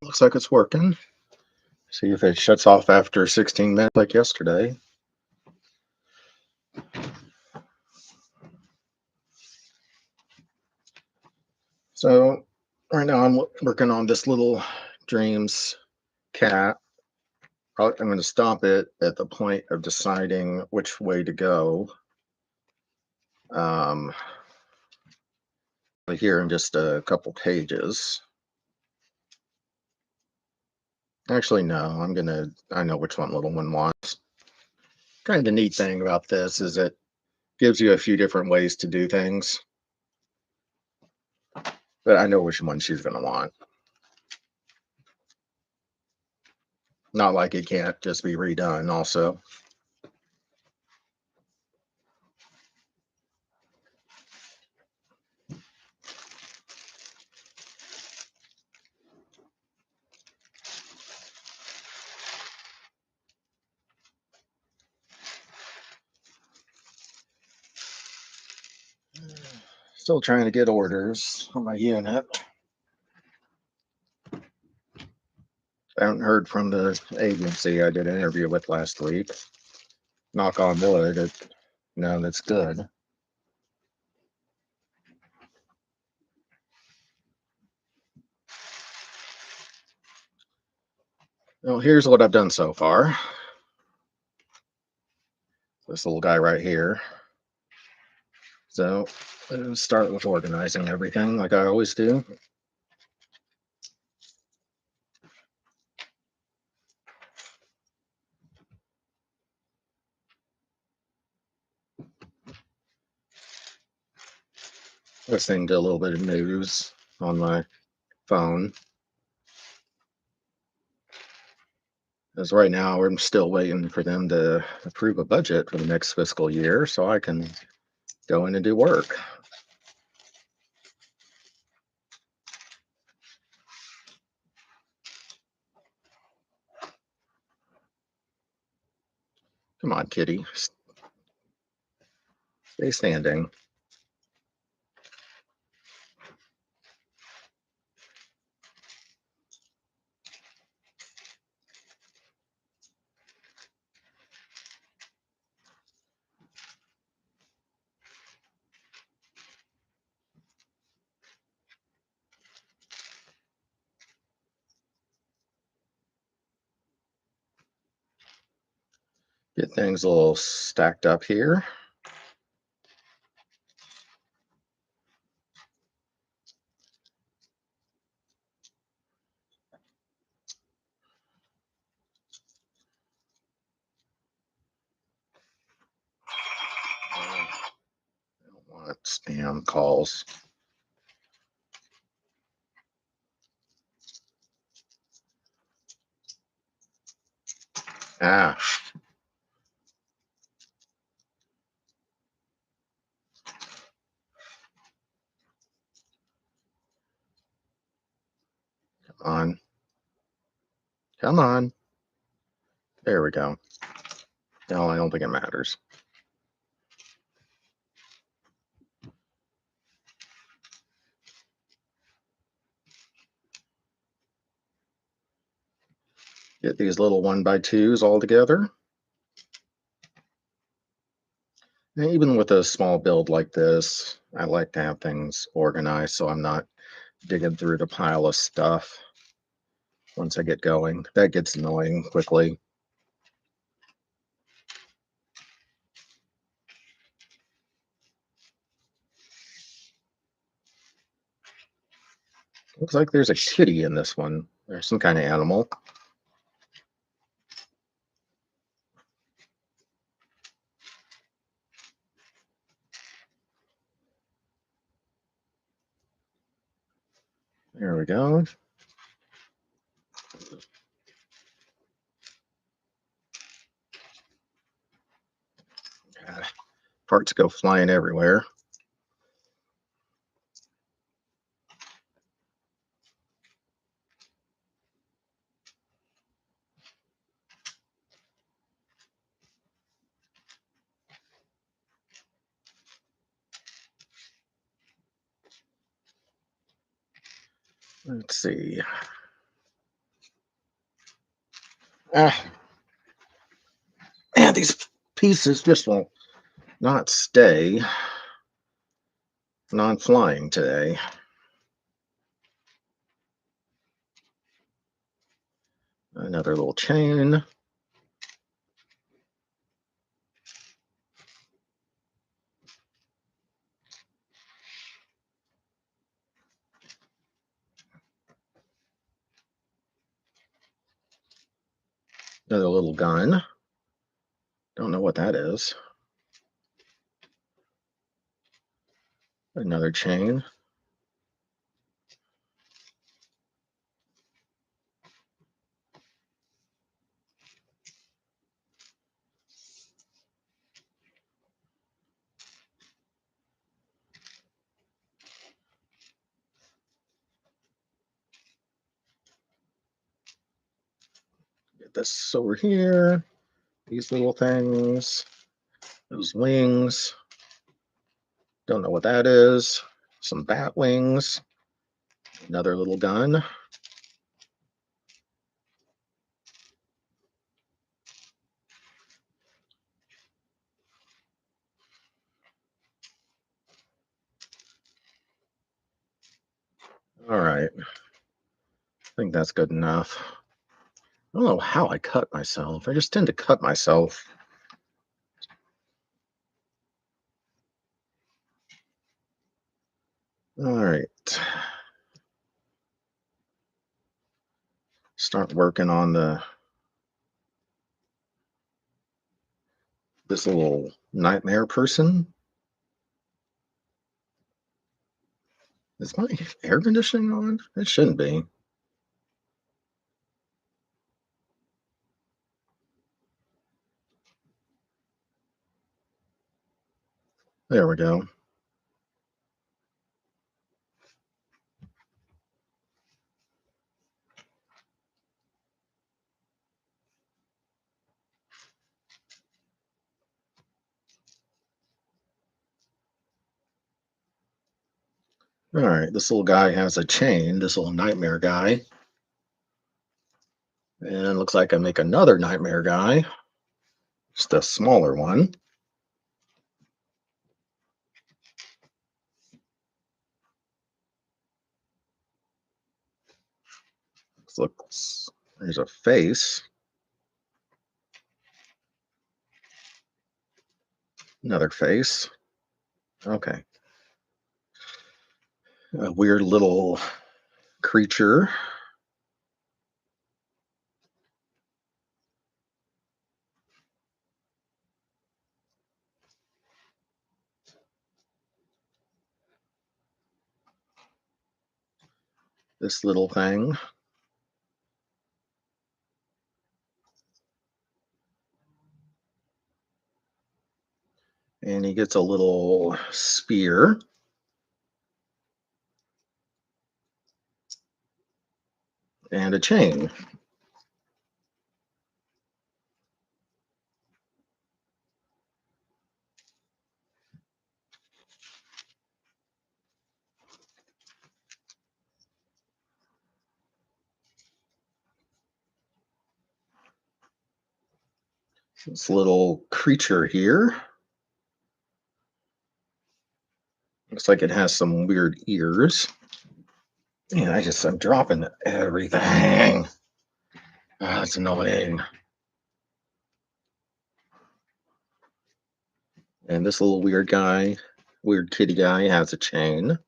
looks like it's working. See if it shuts off after 16 minutes like yesterday. So right now I'm working on this little dreams cat. I'm going to stop it at the point of deciding which way to go. Um, here in just a couple pages. Actually, no, I know which one little one wants. Kind of the neat thing about this is it gives you a few different ways to do things, but I know which one she's going to want. Not like it can't just be redone also. Still trying to get orders on my unit. I haven't heard from the agency I did an interview with last week. Knock on wood, no, that's good. Well, here's what I've done so far. This little guy right here. So let's start with organizing everything like I always do. Listening to a little bit of news on my phone. As right now, I'm still waiting for them to approve a budget for the next fiscal year so I can go in and do work. Come on, kitty. Stay standing. Get things a little stacked up here. I don't want spam calls. Ah, come on. Come on. There we go. No, I don't think it matters. Get these little 1x2s all together. And even with a small build like this, I like to have things organized so I'm not digging through the pile of stuff once I get going. That gets annoying quickly. Looks like there's a kitty in this one. There's some kind of animal. There we go. Parts go flying everywhere. Let's see. Ah, man, these pieces just will not stay non-flying today. Another little chain. Another little gun. Don't know what that is. Another chain. Get this over here. These little things. Those wings. Don't know what that is. Some bat wings. Another little gun. All right. I think that's good enough. I don't know how I cut myself. I just tend to cut myself. All right. Start working on this little nightmare person. Is my air conditioning on? It shouldn't be. There we go. All right, this little guy has a chain, this little nightmare guy. And looks like I make another nightmare guy, just a smaller one. This looks, there's a face, another face. Okay. A weird little creature. This little thing. And he gets a little spear and a chain. This little creature here. Looks like it has some weird ears. Man, I'm dropping everything. Ah, that's annoying. And this little weird guy, weird kitty guy, has a chain.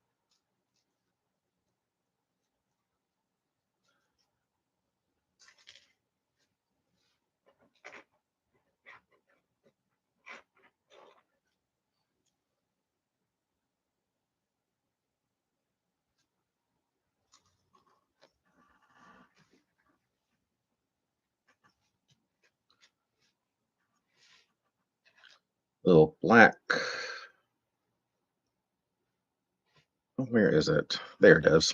Little black. Where is it? There it is.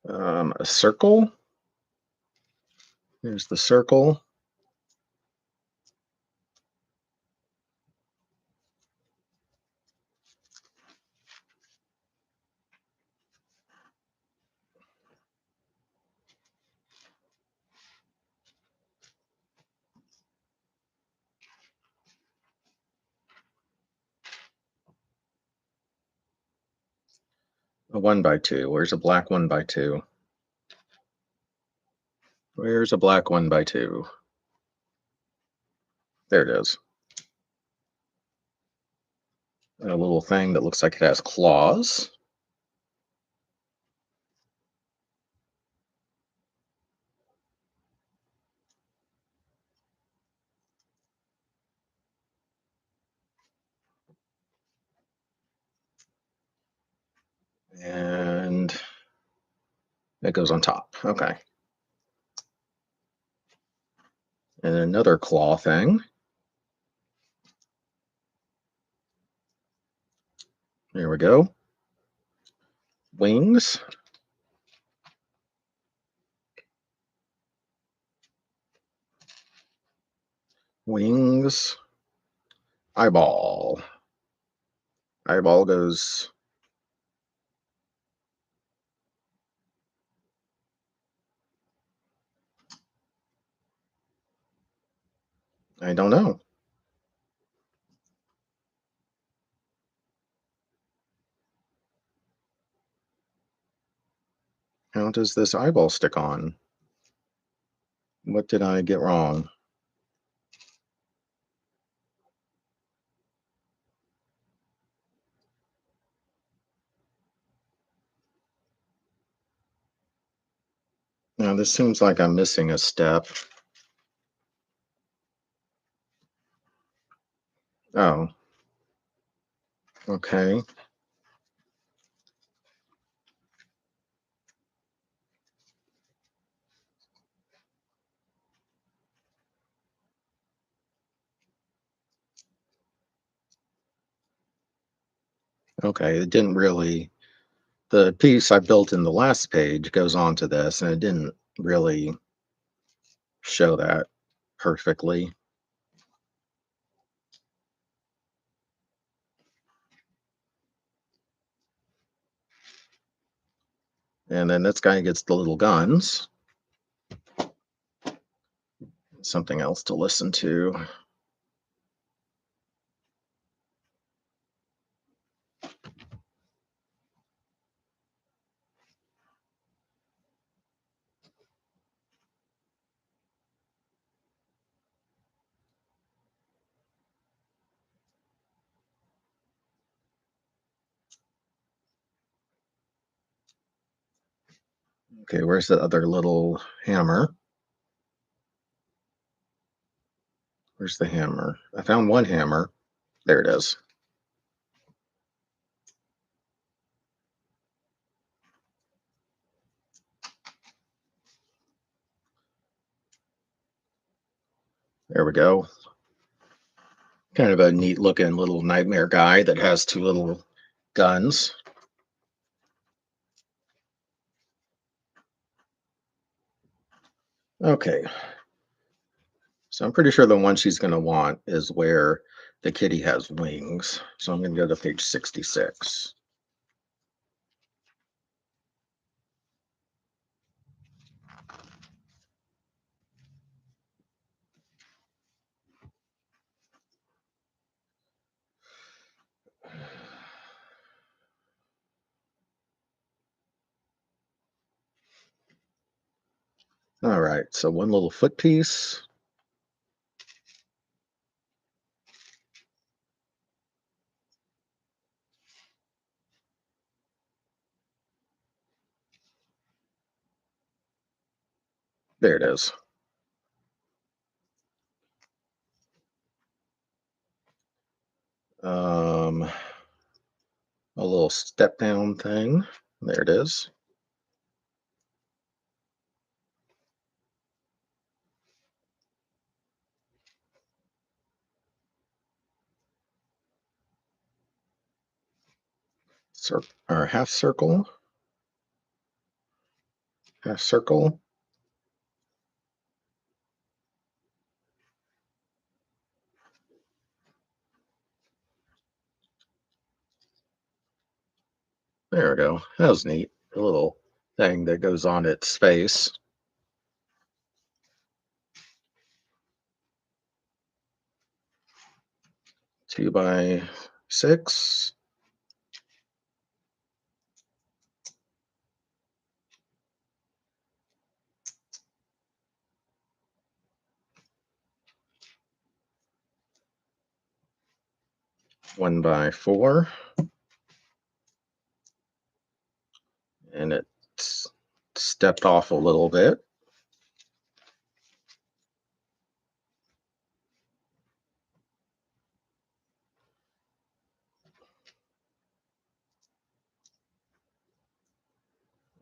A circle. Here's the circle. A 1x2. Where's a black 1x2? Where's a black 1x2? There it is. A little thing that looks like it has claws. And it goes on top. Okay. And another claw thing. There we go. Wings. Wings. Eyeball. Eyeball goes. I don't know. How does this eyeball stick on? What did I get wrong? Now, this seems like I'm missing a step. Oh, okay. Okay, it didn't really. The piece I built in the last page goes on to this, and it didn't really show that perfectly. And then this guy gets the little guns. Something else to listen to. Okay, where's the other little hammer? Where's the hammer? I found one hammer. There it is. There we go. Kind of a neat looking little nightmare guy that has two little guns. Okay, so I'm pretty sure the one she's going to want is where the kitty has wings. So I'm going to go to page 66. All right, so one little foot piece. There it is. A little step down thing. There it is. Or half circle. Half circle. There we go. That was neat. A little thing that goes on its face. 2x6. 1x4, and it's stepped off a little bit.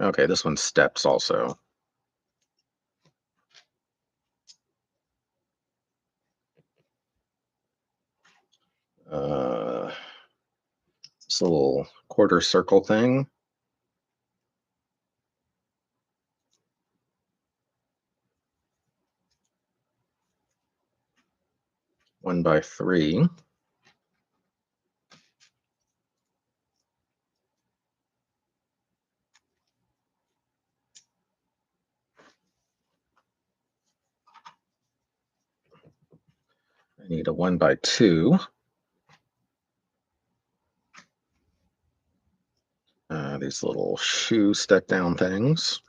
Okay, this one steps also. Uh, this little quarter circle thing. 1x3. I need a 1x2. These little shoe step down things.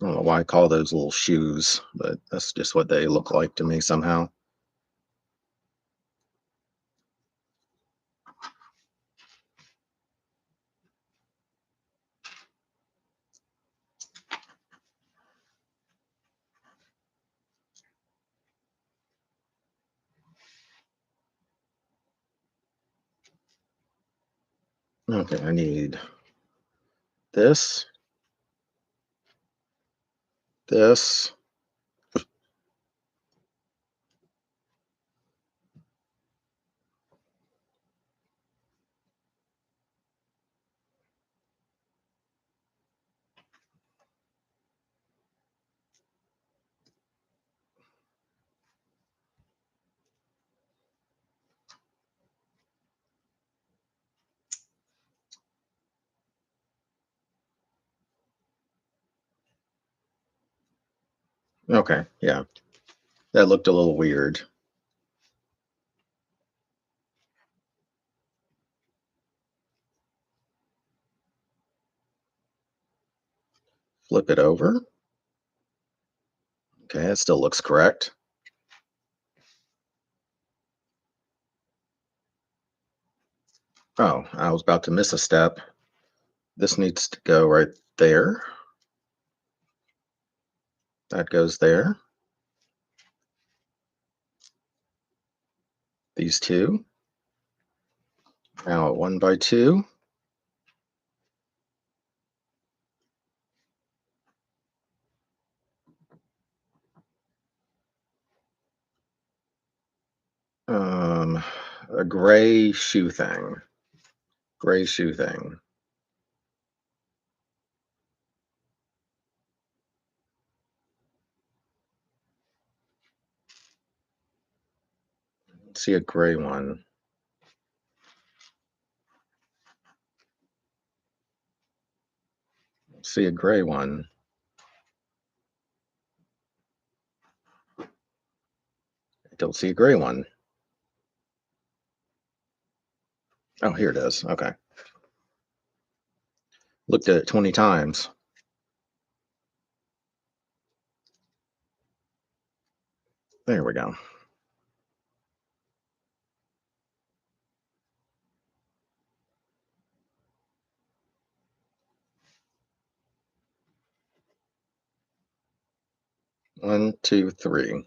I don't know why I call those little shoes, but that's just what they look like to me somehow. Okay, I need this, this. Okay, yeah, that looked a little weird. Flip it over. Okay, it still looks correct. Oh, I was about to miss a step. This needs to go right there. That goes there. These two. Now 1x2. Um, a gray shoe thing. Gray shoe thing. See a gray one. See a gray one. I don't see a gray one. Oh, here it is. Okay. Looked at it 20 times. There we go. One, two, three.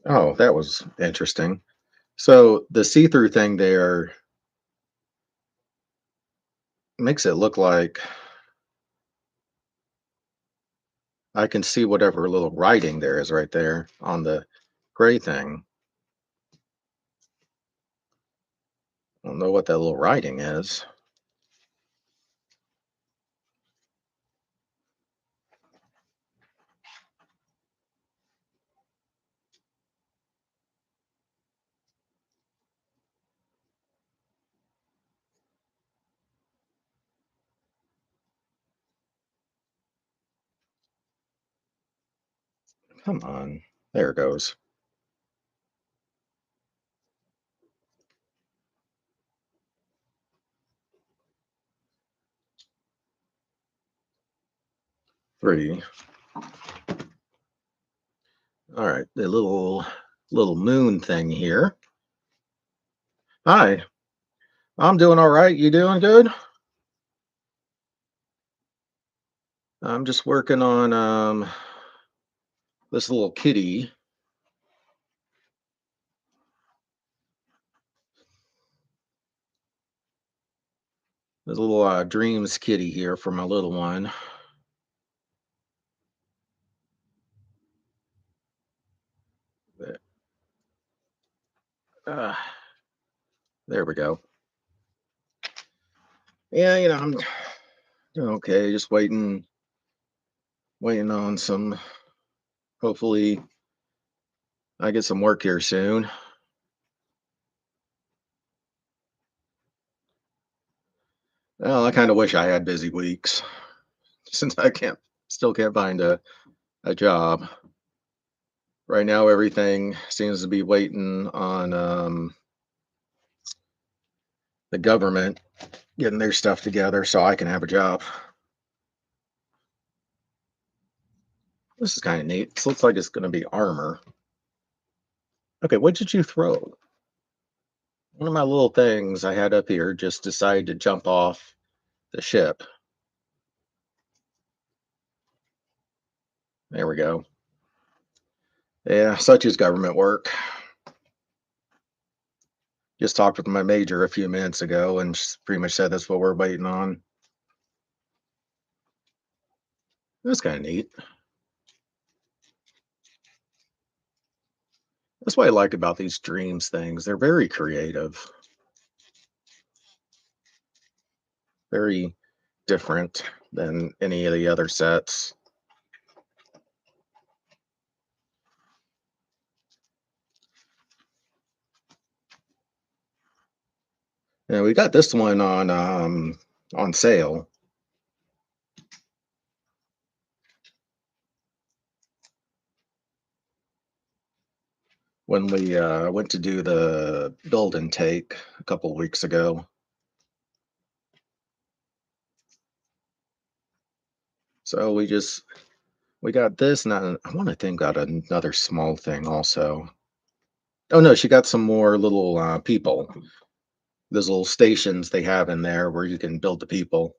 Oh, that was interesting. So the see-through thing there makes it look like I can see whatever little writing there is right there on the gray thing. I don't know what that little writing is. Come on. There it goes. 3. All right, the little moon thing here. Hi, I'm doing all right. You doing good? I'm just working on this little kitty, this little dreams kitty here for my little one. There uh, there we go. Yeah, I'm doing okay. Just waiting on some. Hopefully, I get some work here soon. Well, I kind of wish I had busy weeks since I still can't find a job. Right now, everything seems to be waiting on the government getting their stuff together so I can have a job. This is kind of neat. This looks like it's going to be armor. Okay, what did you throw? One of my little things I had up here just decided to jump off the ship. There we go. Yeah, such is government work. Just talked with my major a few minutes ago and pretty much said that's what we're waiting on. That's kind of neat. That's what I like about these dreams things. They're very creative, very different than any of the other sets. Yeah, we got this one on sale when we went to do the build and take a couple weeks ago. So we got this, and I want to think got another small thing also. Oh no, she got some more little people. Those little stations they have in there where you can build the people.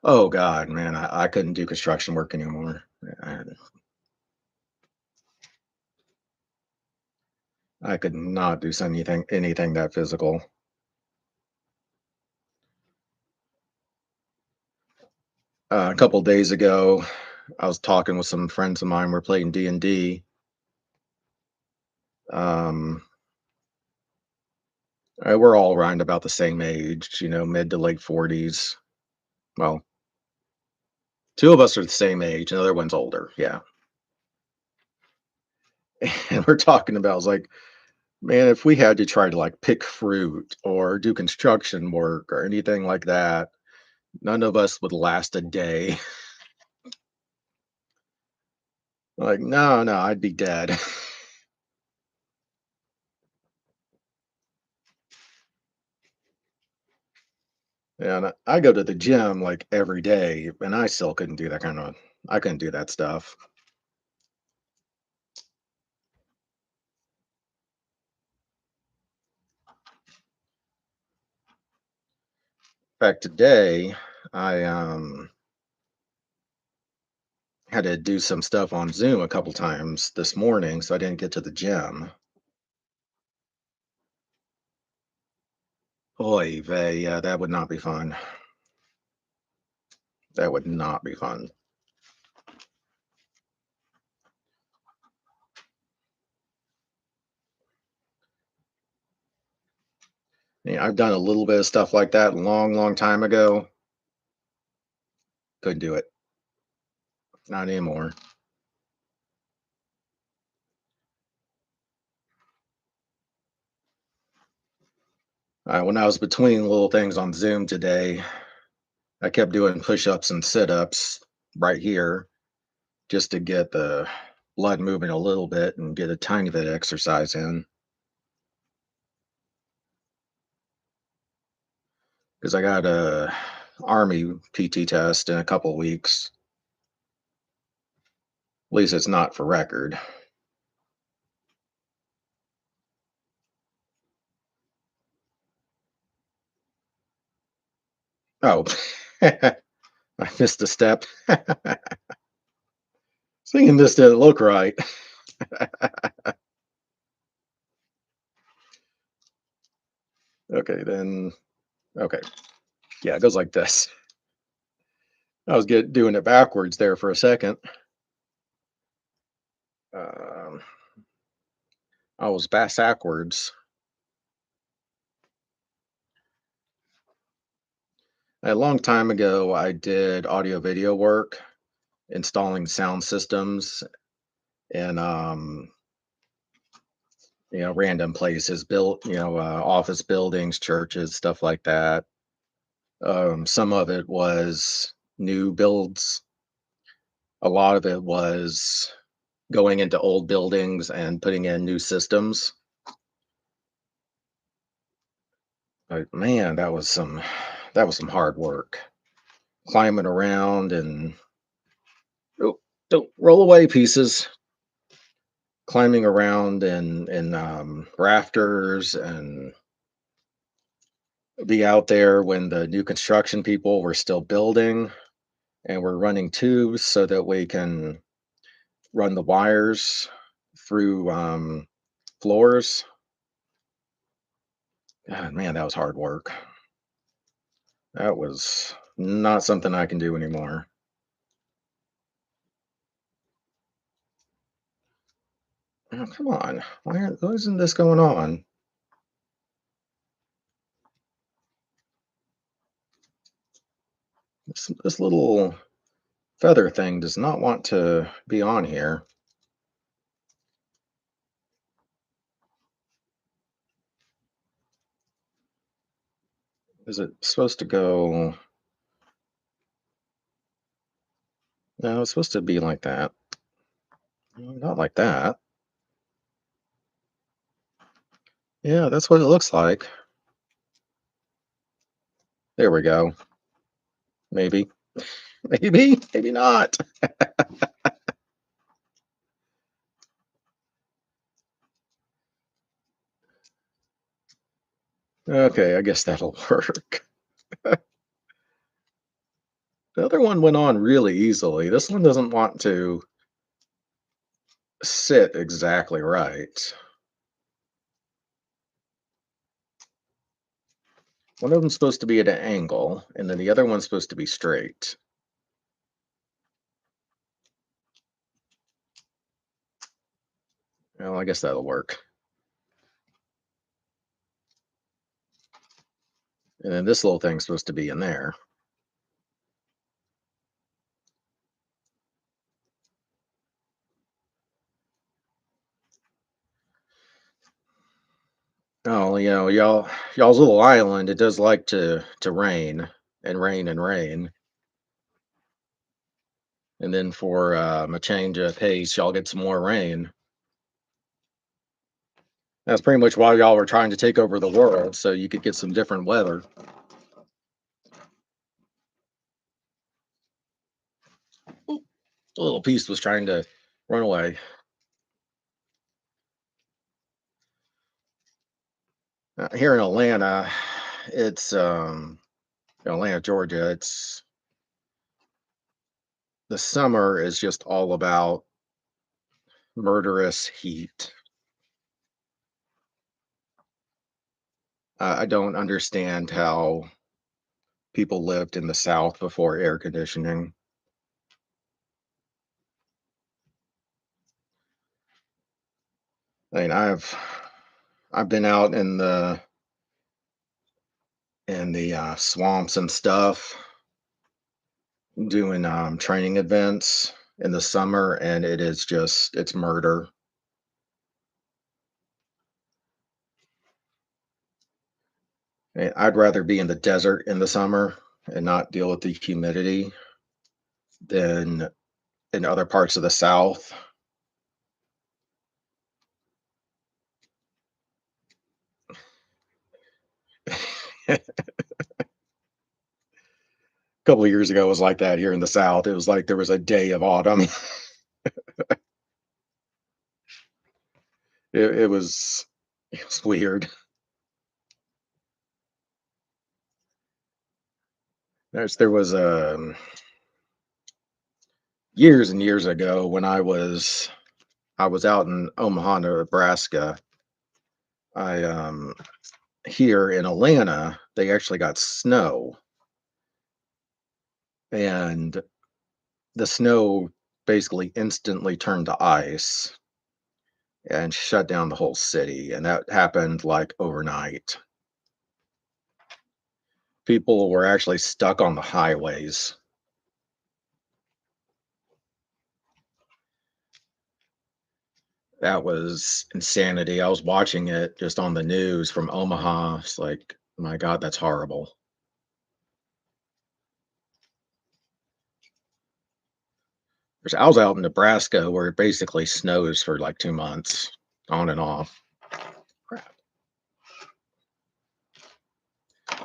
Oh God, man, I couldn't do construction work anymore. I, I could not do anything that physical. A couple days ago, I was talking with some friends of mine. We're playing D&D. Um, we're all around about the same age, mid to late 40s. Well, two of us are the same age, another one's older. Yeah. And we're talking about, I was like, man, if we had to try to like pick fruit or do construction work or anything like that, none of us would last a day. Like, no, no, I'd be dead. And I go to the gym like every day, and I still couldn't do that I couldn't do that stuff. In fact, today I had to do some stuff on Zoom a couple times this morning, so I didn't get to the gym. Oy vey, yeah, that would not be fun. That would not be fun. Yeah, I've done a little bit of stuff like that a long, long time ago. Couldn't do it. Not anymore. When I was between little things on Zoom today, I kept doing push-ups and sit-ups right here just to get the blood moving a little bit and get a tiny bit of exercise in because I got a army PT test in a couple weeks. At least it's not for record. Oh, I missed a step. Seeing this didn't look right. Okay, then. Okay, yeah, it goes like this. I was doing it backwards there for a second. Um, I was backwards. A long time ago, I did audio video work, installing sound systems in random places, built office buildings, churches, stuff like that. Some of it was new builds. A lot of it was going into old buildings and putting in new systems. But man, that was some hard work. Climbing around and oh, don't roll away pieces. Climbing around and rafters and be out there when the new construction people were still building and we're running tubes so that we can run the wires through floors. God, man, that was hard work. That was not something I can do anymore. Oh, come on. Why isn't this going on? This little feather thing does not want to be on here. Is it supposed to go? No, it's supposed to be like that. Not like that. Yeah, that's what it looks like. There we go. Maybe. Maybe not. Okay, I guess that'll work. The other one went on really easily. This one doesn't want to sit exactly right. One of them's supposed to be at an angle, and then the other one's supposed to be straight. Well, I guess that'll work. And then this little thing's supposed to be in there. Oh, y'all's little island, it does like to rain and rain and rain. And then for a change of pace, y'all get some more rain. That's pretty much why y'all were trying to take over the world, so you could get some different weather. Oop, the little piece was trying to run away. Here in Atlanta, it's Atlanta, Georgia. It's the summer is just all about murderous heat. I don't understand how people lived in the South before air conditioning. I mean, I've been out in the swamps and stuff doing training events in the summer, and it's murder. I'd rather be in the desert in the summer and not deal with the humidity. than in other parts of the South. A couple of years ago, it was like that here in the South. It was like there was a day of autumn. It was weird. There was years and years ago when I was out in Omaha, Nebraska. I Here in Atlanta, they actually got snow, and the snow basically instantly turned to ice and shut down the whole city. And that happened like overnight. People were actually stuck on the highways. That was insanity. I was watching it just on the news from Omaha. It's like, my God, that's horrible. 'Cause I was out in Nebraska where it basically snows for like 2 months on and off. Crap.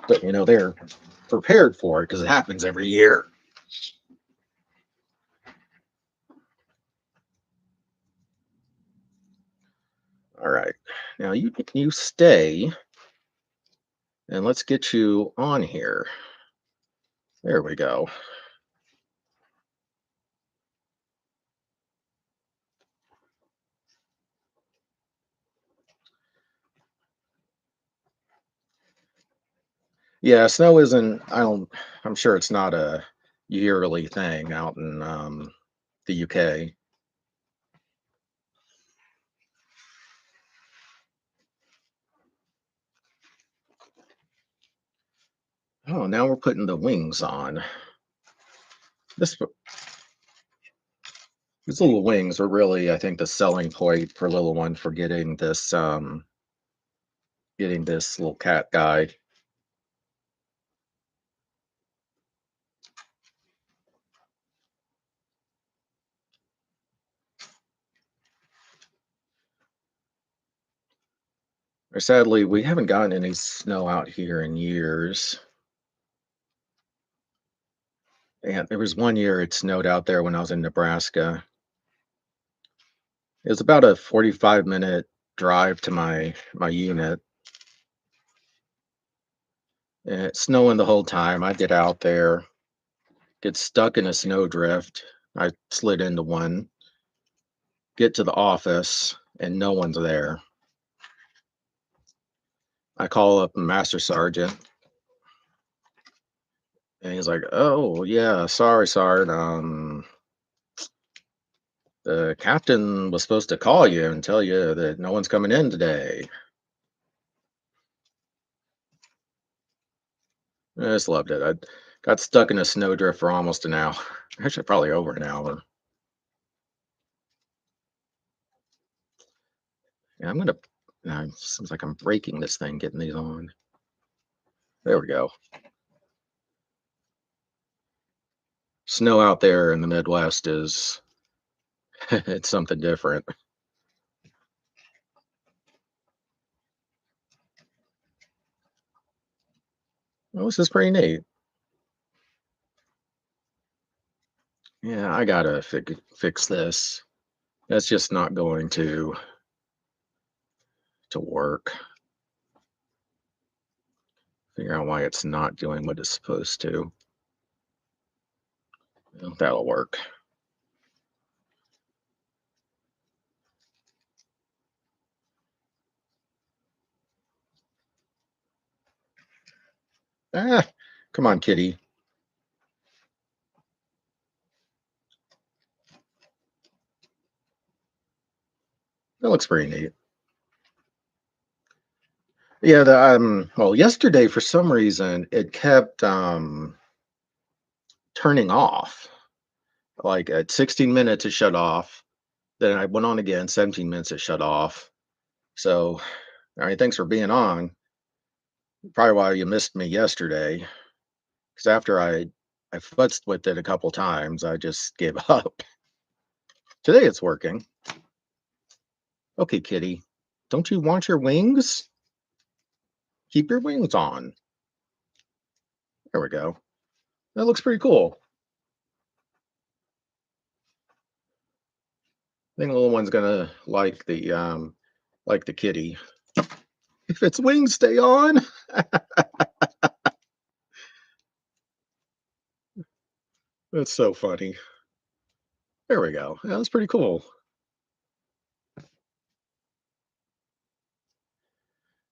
But they're prepared for it because it happens every year. All right. Now you stay and let's get you on here. There we go. Yeah, snow isn't I'm sure it's not a yearly thing out in the UK. Oh, now we're putting the wings on. This These little wings are really, I think, the selling point for little one for getting this little cat guy. Sadly, we haven't gotten any snow out here in years. And there was one year it snowed out there when I was in Nebraska. It was about a 45-minute drive to my unit. And it's snowing the whole time. I get out there, get stuck in a snowdrift. I slid into one, get to the office, and no one's there. I call up Master Sergeant, and he's like, "Oh yeah, sorry, Sergeant. The captain was supposed to call you and tell you that no one's coming in today." I just loved it. I got stuck in a snowdrift for almost an hour. Actually, probably over an hour. Yeah, I'm gonna. Seems like I'm breaking this thing getting these on. There we go. Snow out there in the Midwest is it's something different. Well, this is pretty neat. Yeah, I gotta fix this. That's just not going to work. Figure out why it's not doing what it's supposed to. Well, that'll work. Ah, come on, kitty. That looks pretty neat. Yeah, well, yesterday for some reason it kept turning off. Like at 16 minutes it shut off. Then I went on again, 17 minutes it shut off. So, all right, thanks for being on. Probably why you missed me yesterday. Because after I I futzed with it a couple times. I just gave up. Today it's working. Okay, kitty. Don't you want your wings? Keep your wings on. There we go. That looks pretty cool. I think the little one's gonna like the kitty. If its wings stay on. That's so funny. There we go. Yeah, that's pretty cool.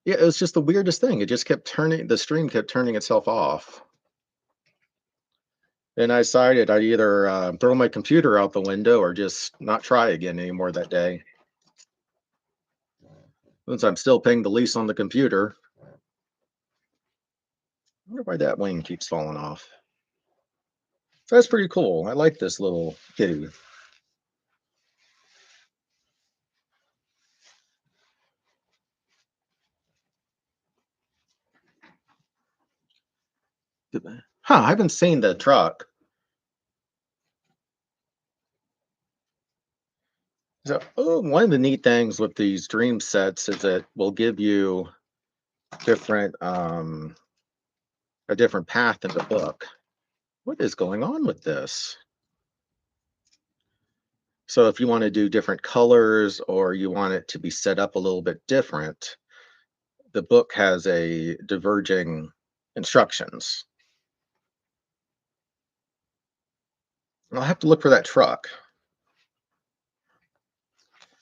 Yeah, it was just the weirdest thing. It just kept turning the stream kept turning itself off. And I decided I'd either throw my computer out the window or just not try again anymore that day. Since I'm still paying the lease on the computer, I wonder why that wing keeps falling off. So that's pretty cool. I like this little kitty. Huh, I haven't seen the truck. So, oh, one of the neat things with these dream sets is that will give you different a different path in the book. What is going on with this? So if you want to do different colors or you want it to be set up a little bit different, the book has a diverging instructions. I'll have to look for that truck.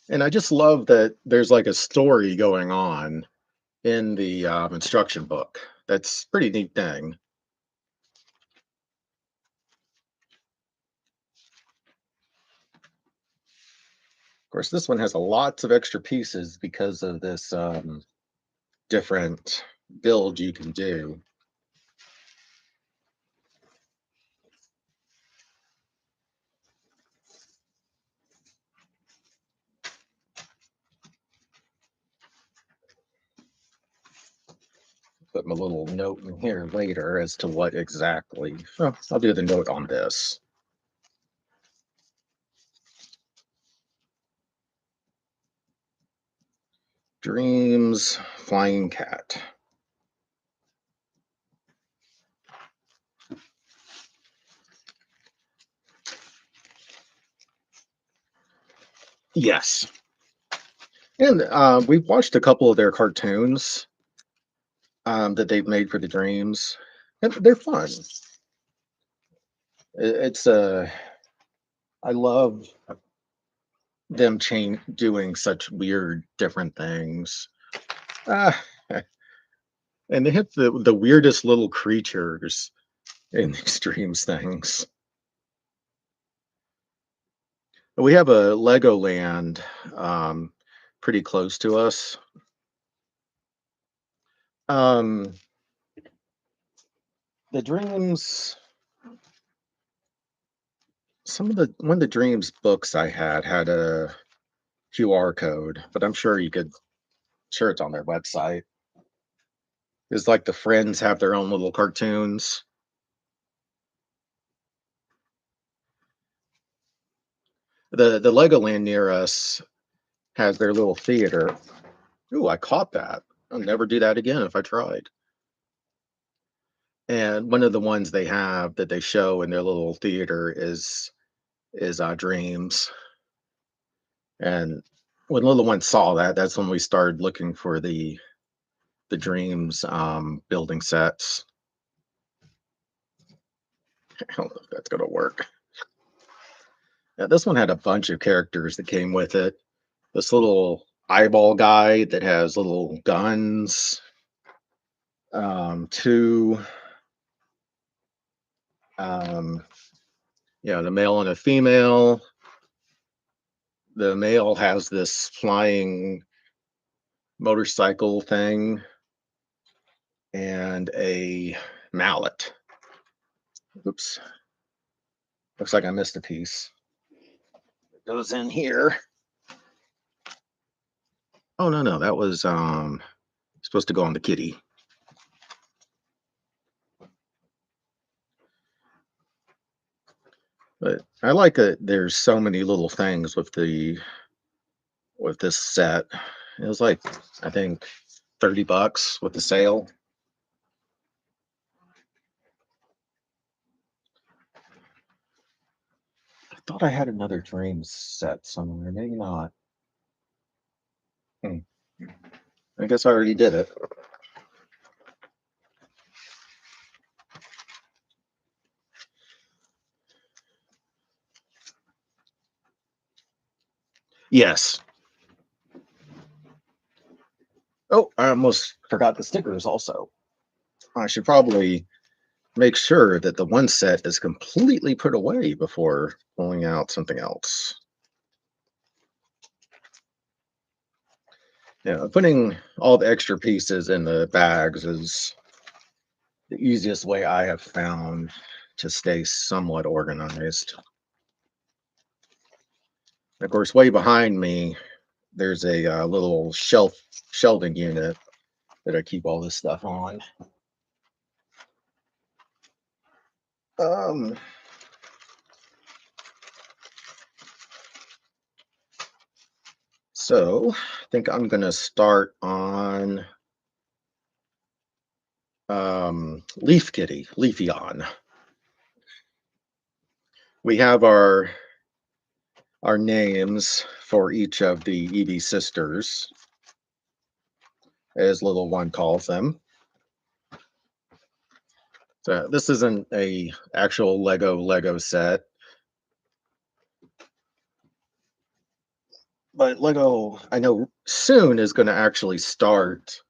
And I just love that there's like a story going on in the instruction book. That's a pretty neat thing. Of course, this one has a lots of extra pieces because of this different build you can do. Put my little note in here later as to what exactly. Well, I'll do the note on this. Dreams, flying cat. Yes. And we've watched a couple of their cartoons that they've made for the dreams, and they're fun. It's I love them doing such weird, different things. Ah, and they have the weirdest little creatures in these dreams things. We have a Legoland pretty close to us. Um, the dreams, some of the one of the dreams books I had a QR code, but I'm sure you could, sure it's on their website. It's like the friends have their own little cartoons. The Legoland near us has their little theater. Ooh, I caught that. I'll never do that again if I tried. And one of the ones they have that they show in their little theater is dreams. And when little one saw that, that's when we started looking for the dreams building sets. I don't know if that's gonna work. Yeah, this one had a bunch of characters that came with it. This little eyeball guy that has little guns. Two, um, the male and a female. The male has this flying motorcycle thing and a mallet. Oops, looks like I missed a piece. It goes in here. Oh no, no, that was supposed to go on the kitty. But I like that there's so many little things with this set. It was like, I think, $30 with the sale. I thought I had another Dreams set somewhere. Maybe not. Hmm. I guess I already did it. Yes. Oh, I almost forgot the stickers also. I should probably make sure that the one set is completely put away before pulling out something else. Yeah, putting all the extra pieces in the bags is the easiest way I have found to stay somewhat organized. Of course, way behind me, there's a little shelving unit that I keep all this stuff on. Um, so I think I'm gonna start on Leaf Kitty, Leafeon. We have our names for each of the Evie sisters, as little one calls them. So this isn't a actual Lego set, but Lego I know soon is going to actually start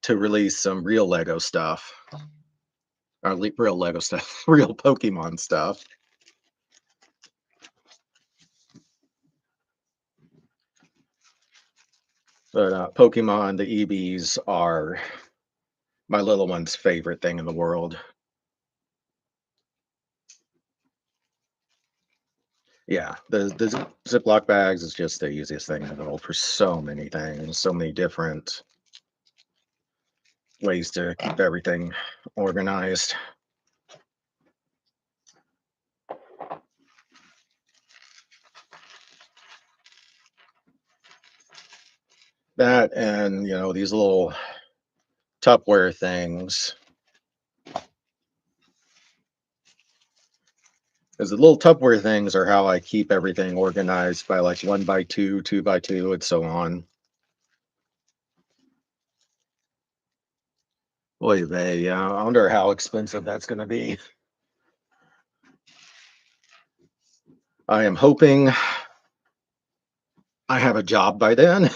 to release some real Lego stuff, or real Lego stuff, real Pokemon stuff. But Pokemon, the EVs are my little one's favorite thing in the world. Yeah, the Ziploc bags is just the easiest thing in the world for so many things, so many different ways to keep everything organized. That and these little Tupperware things. Because the little Tupperware things are how I keep everything organized by like 1 by 2, 2 by 2, and so on. Boy, I wonder how expensive that's going to be. I am hoping I have a job by then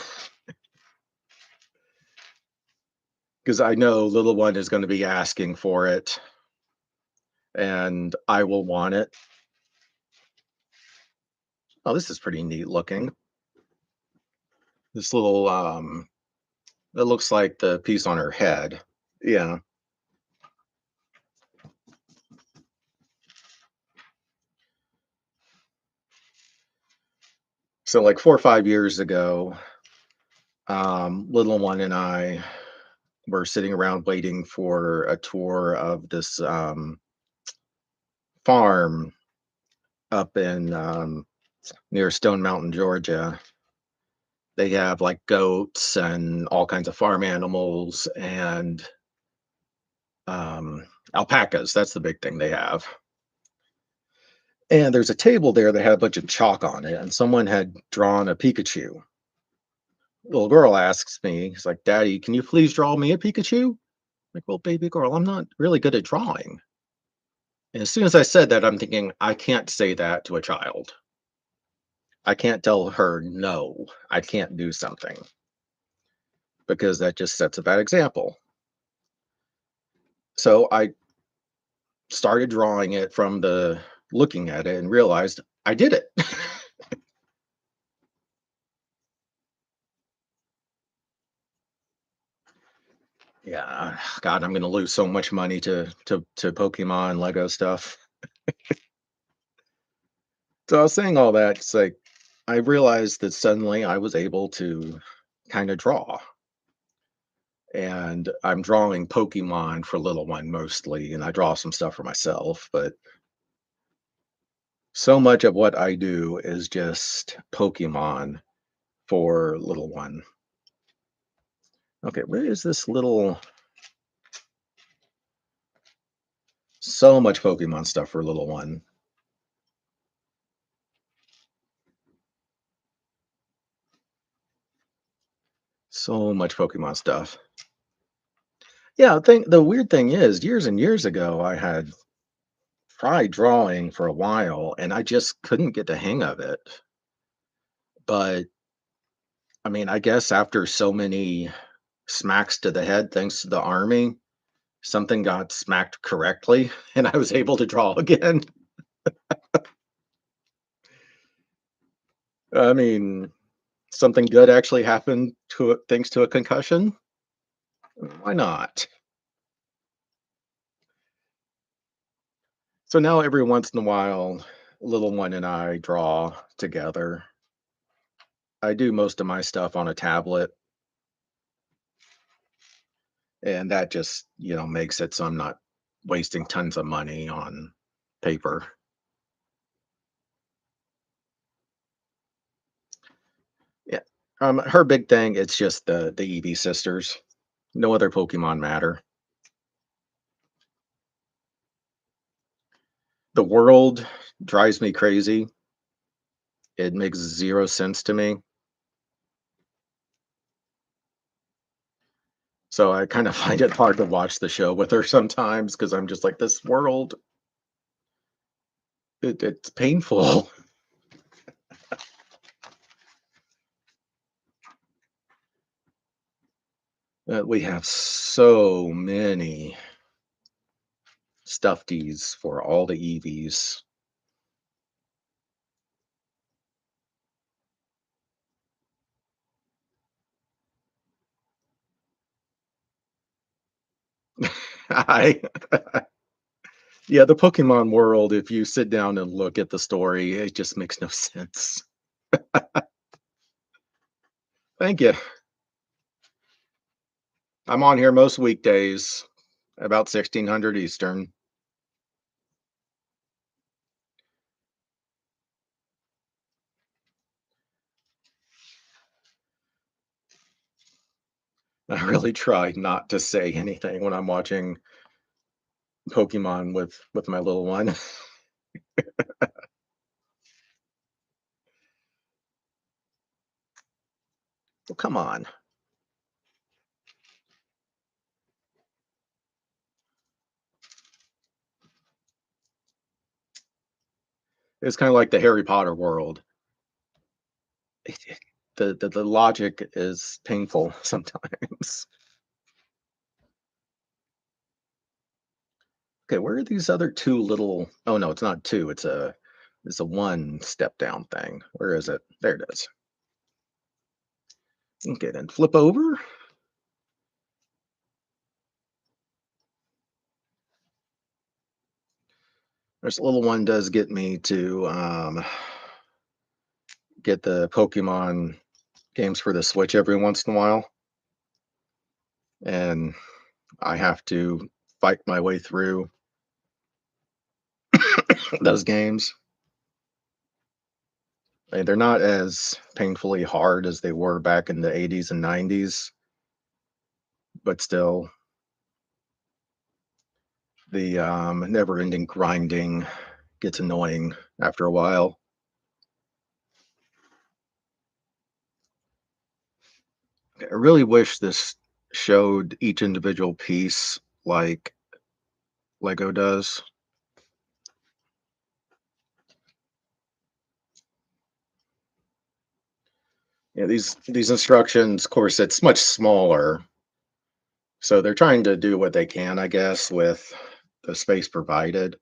because I know little one is going to be asking for it and I will want it. Oh, this is pretty neat looking. This little it looks like the piece on her head. Yeah. So like 4 or 5 years ago, little one and I were sitting around waiting for a tour of this farm up in near Stone Mountain, Georgia. They have like goats and all kinds of farm animals and um, alpacas. That's the big thing they have. And there's a table there that had a bunch of chalk on it, and someone had drawn a Pikachu. Little girl asks me, "He's like, Daddy, can you please draw me a Pikachu?" I'm like, well, baby girl, I'm not really good at drawing. And as soon as I said that, I'm thinking, I can't say that to a child. I can't tell her, no, I can't do something because that just sets a bad example. So I started drawing it from the looking at it and realized I did it. Yeah, God, I'm gonna lose so much money to Pokemon Lego stuff. So I was saying all that, it's like I realized that suddenly I was able to kind of draw. And I'm drawing Pokemon for little one mostly, and I draw some stuff for myself, but So much of what I do is just Pokemon for little one. Okay, where is this little so much Pokemon stuff for little one. So much Pokemon stuff. Yeah, the weird thing is years and years ago I had tried drawing for a while and I just couldn't get the hang of it. But I mean, I guess after so many smacks to the head thanks to the army, something got smacked correctly and I was able to draw again. I mean, something good actually happened to it thanks to a concussion. Why not? So now every once in a while, little one and I draw together. I do most of my stuff on a tablet, and that just, makes it so I'm not wasting tons of money on paper. Yeah. Her big thing, it's just the Eevee sisters. No other Pokemon matter. The world drives me crazy. It makes zero sense to me. So I kind of find it hard to watch the show with her sometimes because I'm just like, this world, it's painful. We have so many stuffies for all the EVs. I Yeah, the Pokemon world, if you sit down and look at the story, it just makes no sense. Thank you. I'm on here most weekdays, about 1600 Eastern. I really try not to say anything when I'm watching Pokemon with my little one. Well, come on. It's kind of like the Harry Potter world. The logic is painful sometimes. Okay, where are these other two little oh, no, it's not 2, it's a 1 step down thing. Where is it? There it is. Okay, then flip over. This little one does get me to, get the Pokemon games for the Switch every once in a while, and I have to fight my way through those games. They're not as painfully hard as they were back in the '80s and '90s, but still, the, never-ending grinding gets annoying after a while. I really wish this showed each individual piece like Lego does. Yeah, these instructions, of course, it's much smaller, so they're trying to do what they can, I guess, with the space provided,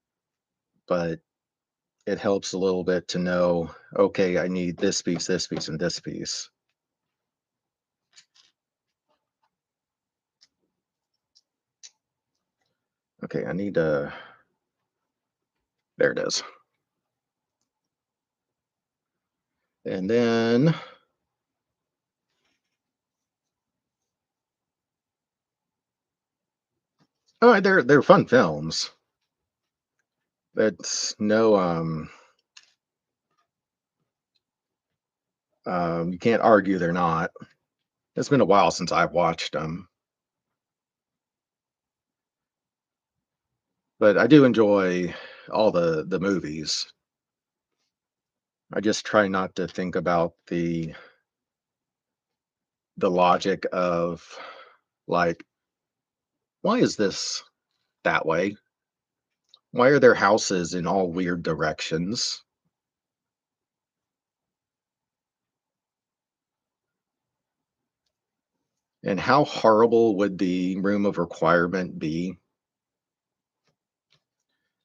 but it helps a little bit to know, okay, I need this piece, and this piece. Okay, I need to. There it is. And then, oh, they're fun films. It's no You can't argue they're not. It's been a while since I've watched them, but I do enjoy all the movies. I just try not to think about the logic of, like, why is this that way? Why are there houses in all weird directions? And how horrible would the room of requirement be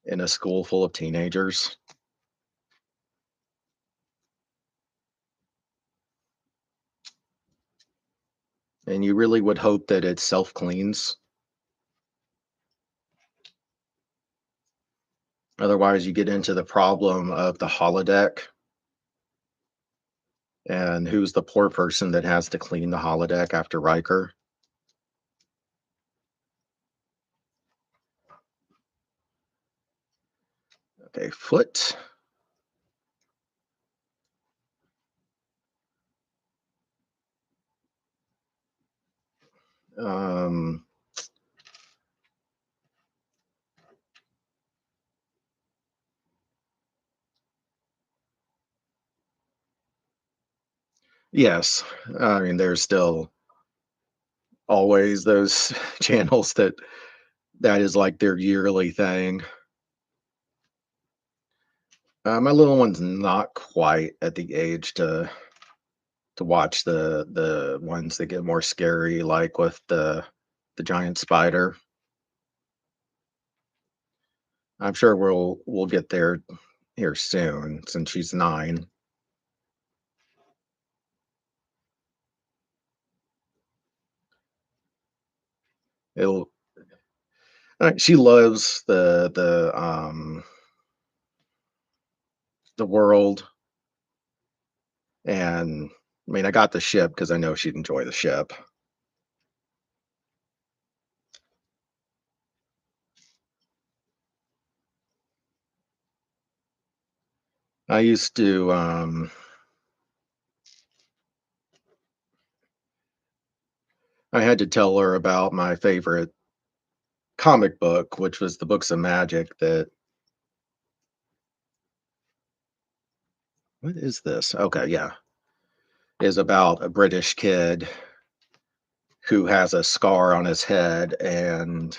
in a school full of teenagers? And you really would hope that it self cleans. Otherwise, you get into the problem of the holodeck. And who's the poor person that has to clean the holodeck after Riker? Okay, foot. Um, yes, I mean there's still always those channels that is like their yearly thing. My little one's not quite at the age to watch the ones that get more scary, like with the giant spider. I'm sure we'll get there here soon since she's 9. It'll she loves the world, and I mean I got the ship because I know she'd enjoy the ship. I used to I had to tell her about my favorite comic book, which was the Books of Magic. That what is this? Okay, yeah, is about a British kid who has a scar on his head and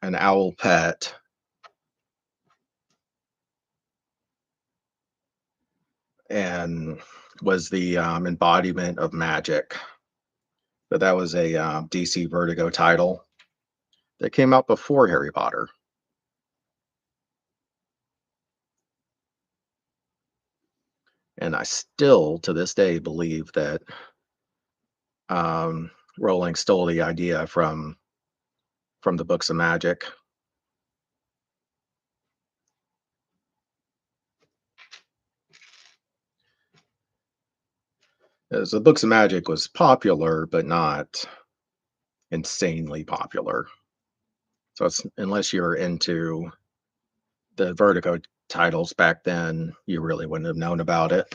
an owl pet, and was the embodiment of magic. But that was a DC Vertigo title that came out before Harry Potter, and I still to this day believe that um, Rowling stole the idea from the Books of Magic. As the Books of Magic was popular, but not insanely popular. So it's, unless you're into the Vertigo titles back then, you really wouldn't have known about it.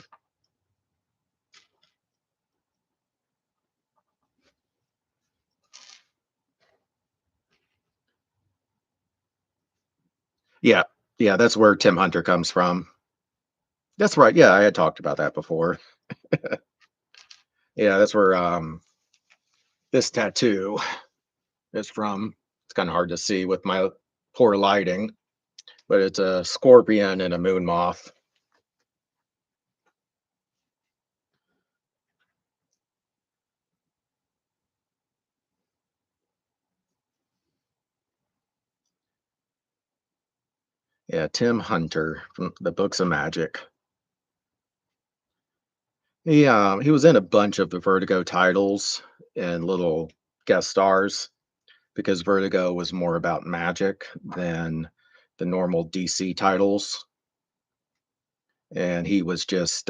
Yeah, yeah, that's where Tim Hunter comes from. That's right. Yeah, I had talked about that before. Yeah, that's where this tattoo is from. It's kind of hard to see with my poor lighting, but it's a scorpion and a moon moth. Yeah, Tim Hunter from the Books of Magic. He was in a bunch of the Vertigo titles and little guest stars because Vertigo was more about magic than the normal DC titles, and he was just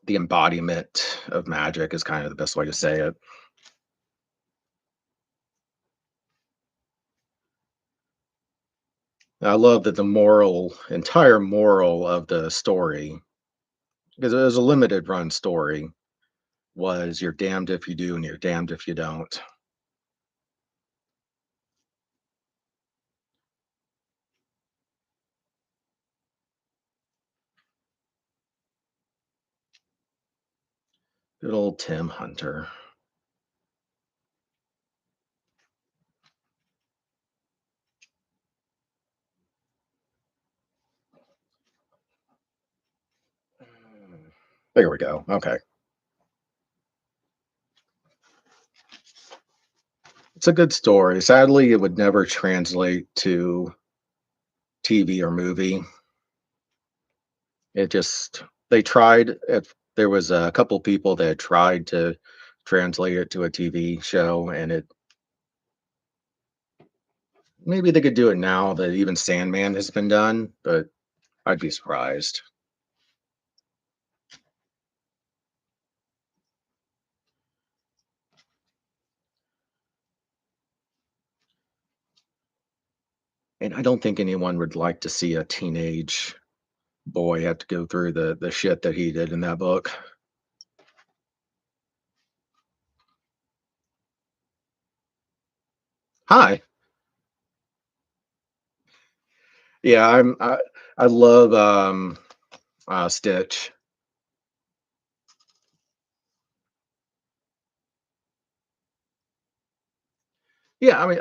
the embodiment of magic is kind of the best way to say it. I love that the entire moral of the story, because it was a limited run story, was you're damned if you do and you're damned if you don't. Good old Tim Hunter. There we go. Okay. It's a good story. Sadly, it would never translate to TV or movie. It just they tried if there was a couple people that tried to translate it to a TV show and it maybe they could do it now that even Sandman has been done, but I'd be surprised. And I don't think anyone would like to see a teenage boy have to go through the shit that he did in that book. Hi. Yeah, I love Stitch. Yeah, I mean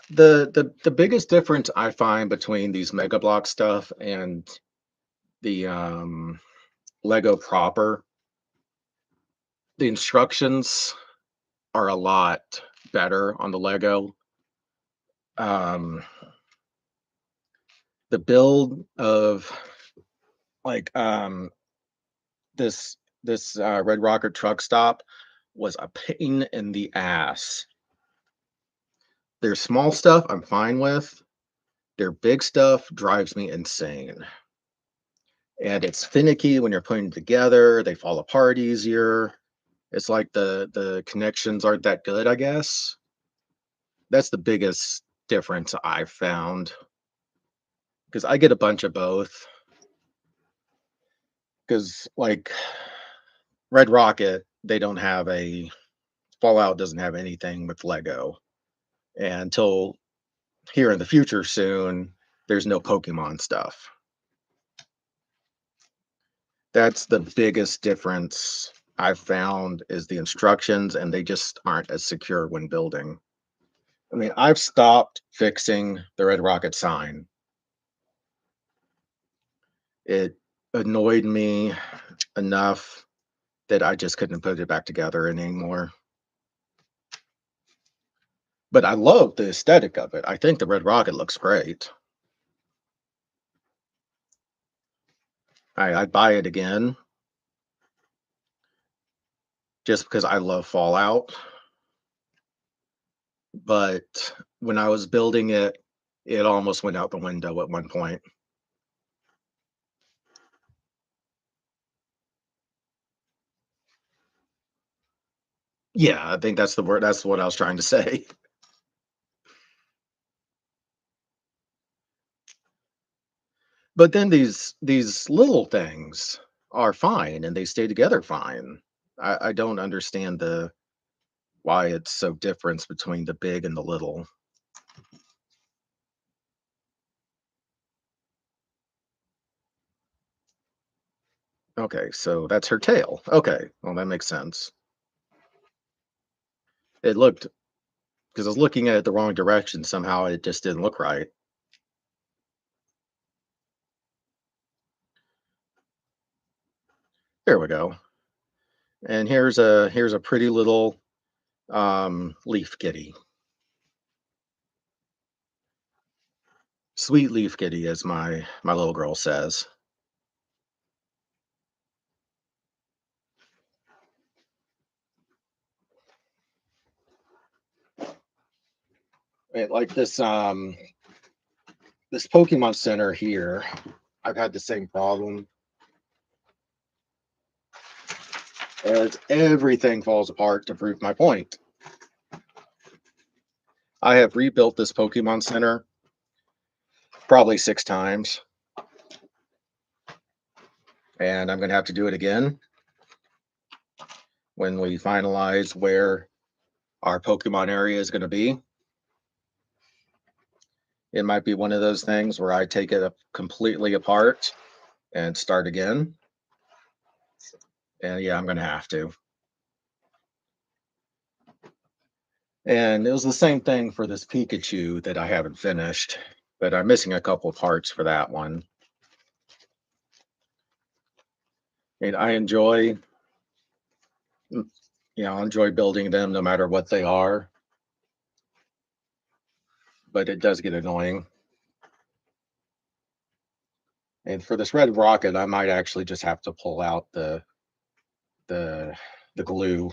the biggest difference I find between these Mega Block stuff and the Lego proper, the instructions are a lot better on the Lego. Um, the build of like this Red Rocket truck stop was a pain in the ass. Their small stuff I'm fine with. Their big stuff drives me insane. And it's finicky when you're putting them together. They fall apart easier. It's like the connections aren't that good, I guess. That's the biggest difference I've found because I get a bunch of both. Because like Red Rocket, they don't have a Fallout doesn't have anything with Lego. And until here in the future soon, there's no Pokemon stuff. That's the biggest difference I've found is the instructions, and they just aren't as secure when building. I mean, I've stopped fixing the Red Rocket sign. It annoyed me enough that I just couldn't put it back together anymore. But I love the aesthetic of it. I think the Red Rocket looks great. I'd buy it again just because I love Fallout. But when I was building it, it almost went out the window at one point. Yeah, I think that's the word. That's what I was trying to say. But then these little things are fine and they stay together fine. I don't understand the why it's so different between the big and the little. Okay, so that's her tail. Okay, well that makes sense. It looked because I was looking at it the wrong direction. Somehow it just didn't look right. There we go. And here's a pretty little leaf kitty. Sweet leaf kitty, as my little girl says. Like this Pokemon Center here, I've had the same problem as everything falls apart to prove my point. I have rebuilt this Pokemon Center probably 6 times, and I'm gonna have to do it again when we finalize where our Pokemon area is gonna be. It might be one of those things where I take it up completely apart and start again. And yeah, I'm gonna have to. And it was the same thing for this Pikachu that I haven't finished, but I'm missing a couple parts for that one. And I enjoy, I enjoy building them no matter what they are, but it does get annoying. And for this red rocket, I might actually just have to pull out the the glue.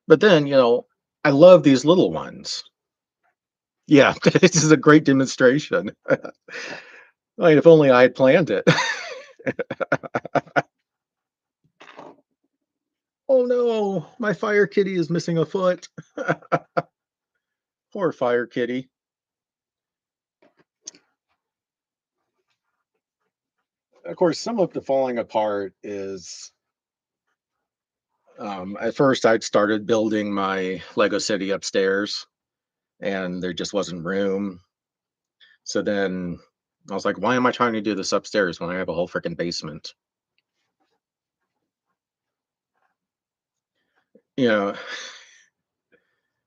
But then, I love these little ones. Yeah, this is a great demonstration. I mean, if only I had planned it. Oh no, my fire kitty is missing a foot. Poor fire kitty. Of course, some of the falling apart is at first I'd started building my Lego city upstairs and there just wasn't room. So then I was like, why am I trying to do this upstairs when I have a whole freaking basement? You know, I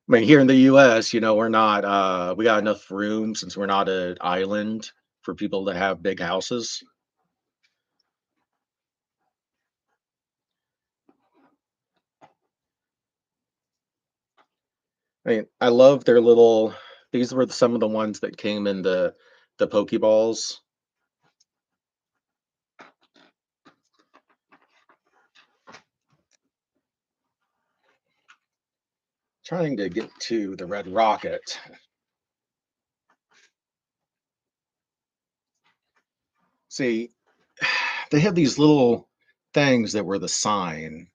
mean, here in the US, we're not, we got enough room since we're not an island for people to have big houses. I mean, I love their little, these were some of the ones that came in the Pokeballs. Trying to get to the red rocket. See, they have these little things that were the sign,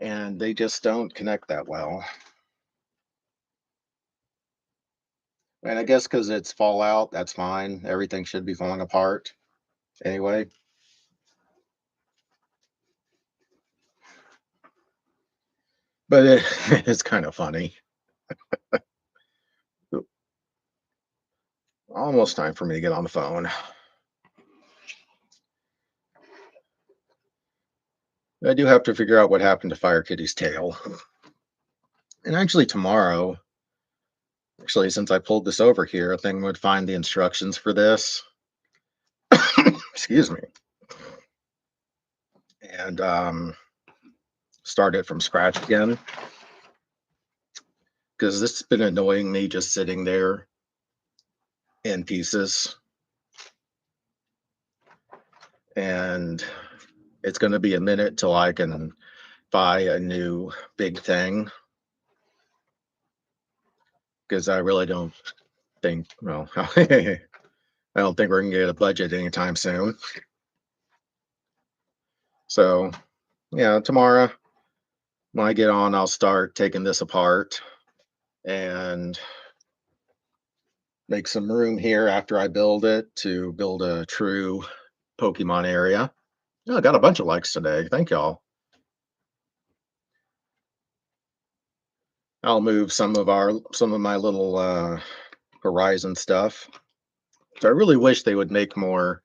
and they just don't connect that well. And I guess because it's Fallout, that's fine. Everything should be falling apart anyway. But it's kind of funny. Almost time for me to get on the phone. I do have to figure out what happened to Fire Kitty's tail. And actually, tomorrow, actually, since I pulled this over here, I think I would find the instructions for this. Excuse me. And start it from scratch again. Because this has been annoying me just sitting there in pieces. And it's going to be a minute till I can buy a new big thing. Because I really don't think, well, I don't think we're going to get a budget anytime soon. So, yeah, tomorrow when I get on, I'll start taking this apart and make some room here after I build it to build a true Pokemon area. Yeah, I got a bunch of likes today. Thank y'all. I'll move some of my little Horizon stuff. So I really wish they would make more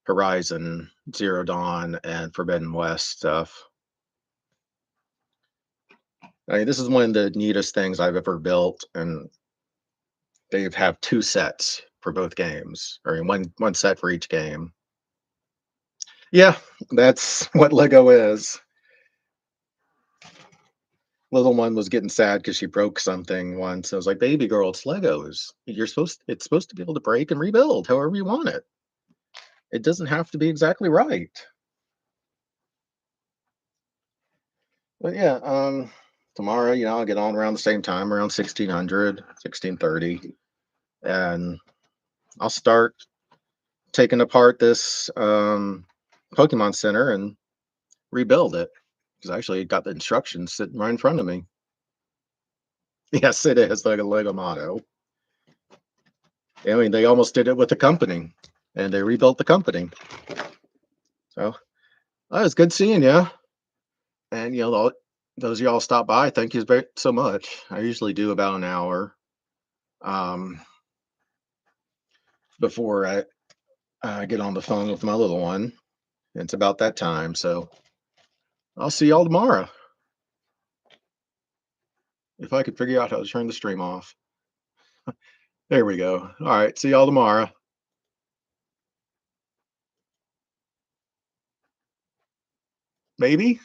Horizon, Zero Dawn, and Forbidden West stuff. I mean, this is one of the neatest things I've ever built, and they have two sets for both games, or one set for each game. Yeah, that's what Lego is. Little one was getting sad because she broke something once. I was like, "Baby girl, it's Legos. It's supposed to be able to break and rebuild however you want it. It doesn't have to be exactly right." But yeah, tomorrow, I'll get on around the same time, around 1600, 1630, and I'll start taking apart this Pokemon Center and rebuild it. Because I actually got the instructions sitting right in front of me. Yes, it is like a Lego motto. I mean, they almost did it with the company, and they rebuilt the company. So, well, it's good seeing you. And those of y'all stop by, thank you very so much. I usually do about an hour um, before I get on the phone with my little one. It's about that time, so I'll see y'all tomorrow if I could figure out how to turn the stream off. There we go. All right, see y'all tomorrow. Maybe.